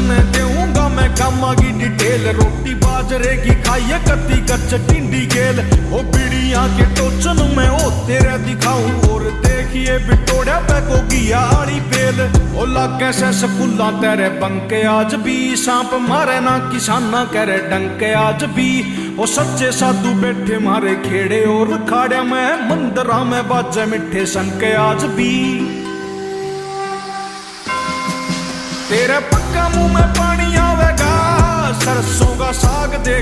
ने देऊंगा मैं कामा की डिटेल। रोटी बाजरे की खाइए कत्ती कच्च टिंडी गेल। ओ बीड़ियां के टोचन में ओ तेरे दिखाऊं और देखिए बिटोड़िया पे को गिया आड़ी बेल। ओ लागे से स्कूला तेरे बंके आज भी सांप मारे ना किसाना करे डंके आज भी। ओ सच्चे साधु बैठे मारे खेड़े और खाड़े में मंदिरा में बाजे मिठे संके आज भी। तेरे पक्का मुंह में पानी आवेगा सरसों का साग देख